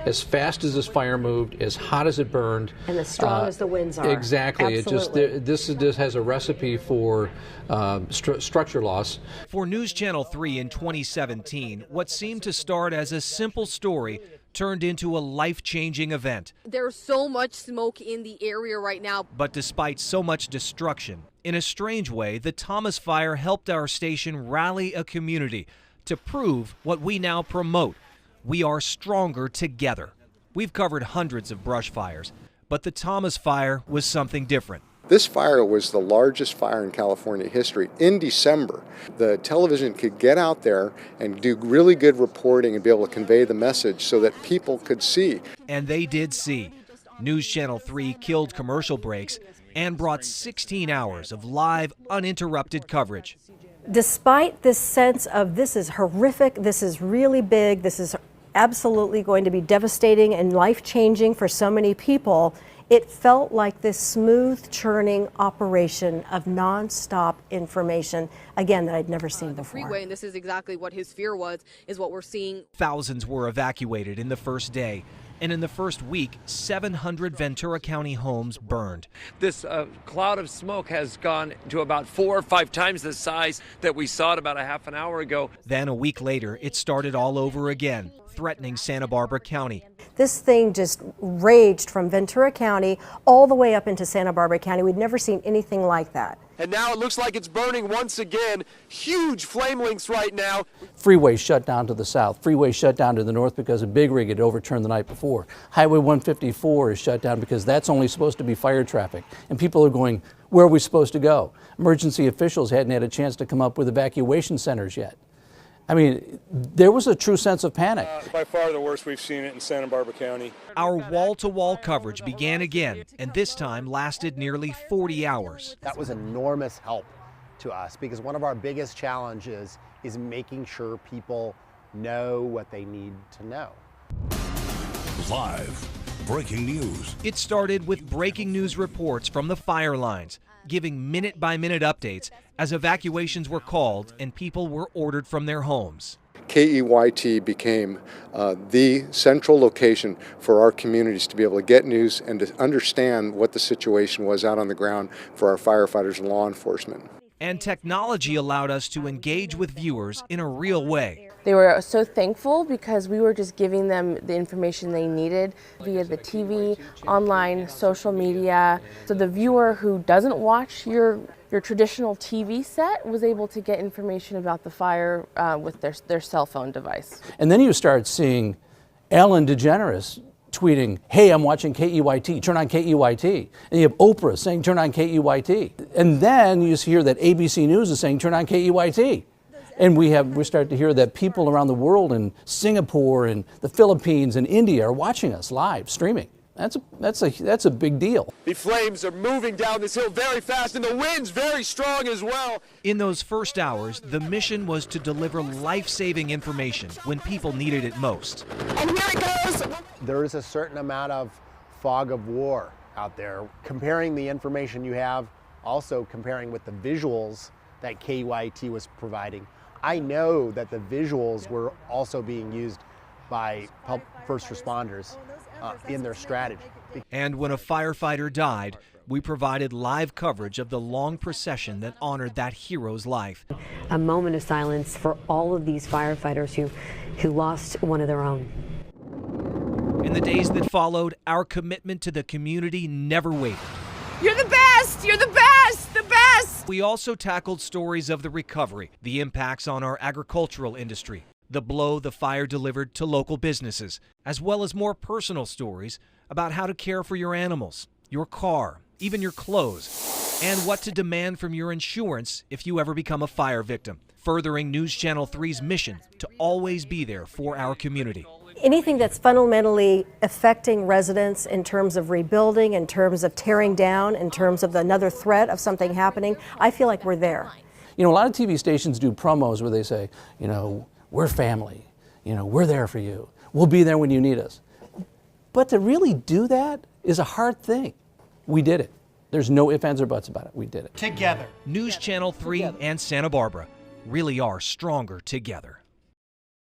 as fast as this fire moved, as hot as it burned. And as strong as the winds are. Exactly. Absolutely. It just, this has a recipe for structure loss. For News Channel 3 in 2017, what seemed to start as a simple story turned into a life-changing event. There's so much smoke in the area right now. But despite so much destruction, in a strange way, the Thomas Fire helped our station rally a community to prove what we now promote. We are stronger together. We've covered hundreds of brush fires, but the Thomas Fire was something different. This fire was the largest fire in California history. In December, the television could get out there and do really good reporting and be able to convey the message so that people could see. And they did see. News Channel 3 killed commercial breaks and brought 16 hours of live, uninterrupted coverage. Despite this sense of this is horrific, this is really big, this is absolutely going to be devastating and life-changing for so many people, it felt like this smooth churning operation of nonstop information, again, that I'd never seen before. Freeway, and this is exactly what his fear was, is what we're seeing. Thousands were evacuated in the first day, and in the first week, 700 Ventura County homes burned. This cloud of smoke has gone to about 4 or 5 times the size that we saw it about a half an hour ago. Then a week later, it started all over again, threatening Santa Barbara County. This thing just raged from Ventura County all the way up into Santa Barbara County. We'd never seen anything like that. And now it looks like it's burning once again. Huge flame links right now. Freeways shut down to the south. Freeways shut down to the north because a big rig had overturned the night before. Highway 154 is shut down because that's only supposed to be fire traffic. And people are going, where are we supposed to go? Emergency officials hadn't had a chance to come up with evacuation centers yet. I mean, there was a true sense of panic. By far the worst we've seen it in Santa Barbara County. Our wall-to-wall coverage began again, and this time lasted nearly 40 hours. That was enormous help to us because one of our biggest challenges is making sure people know what they need to know. Live breaking news. It started with breaking news reports from the fire lines, giving minute-by-minute updates as evacuations were called and people were ordered from their homes. Keyt became the central location for our communities to be able to get news and to understand what the situation was out on the ground for our firefighters and law enforcement. And technology allowed us to engage with viewers in a real way. They were so thankful because we were just giving them the information they needed via the TV, online, social media. So the viewer who doesn't watch your traditional TV set was able to get information about the fire with their cell phone device. And then you start seeing Ellen DeGeneres tweeting, hey, I'm watching Keyt, turn on Keyt. And you have Oprah saying, turn on Keyt. And then you hear that ABC News is saying, turn on Keyt. And we start to hear that people around the world in Singapore and the Philippines and India are watching us live, streaming. That's a big deal. The flames are moving down this hill very fast and the wind's very strong as well. In those first hours, the mission was to deliver life-saving information when people needed it most. And here it goes. There is a certain amount of fog of war out there. Comparing the information you have, also comparing with the visuals that Keyt was providing, I know that the visuals were also being used by first responders in their strategy. And when a firefighter died, we provided live coverage of the long procession that honored that hero's life. A moment of silence for all of these firefighters who lost one of their own. In the days that followed, our commitment to the community never wavered. You're the best! You're the best! The best! We also tackled stories of the recovery, the impacts on our agricultural industry, the blow the fire delivered to local businesses, as well as more personal stories about how to care for your animals, your car, even your clothes, and what to demand from your insurance if you ever become a fire victim, furthering News Channel 3's mission to always be there for our community. Anything that's fundamentally affecting residents in terms of rebuilding, in terms of tearing down, in terms of another threat of something happening, I feel like we're there. You know, a lot of TV stations do promos where they say, you know, we're family, you know, we're there for you. We'll be there when you need us. But to really do that is a hard thing. We did it. There's no ifs, ands, or buts about it. We did it. Together. News Channel 3 and Santa Barbara really are stronger together.